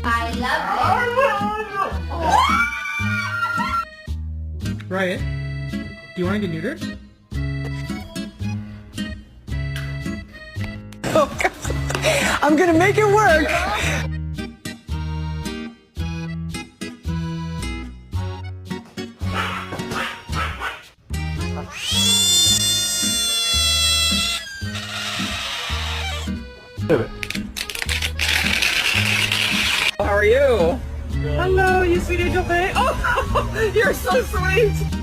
I love it. Riot, do you want to get neutered? Oh, God. I'm gonna make it work. How are you? Hello, you sweet angel thing. Oh, you're so sweet.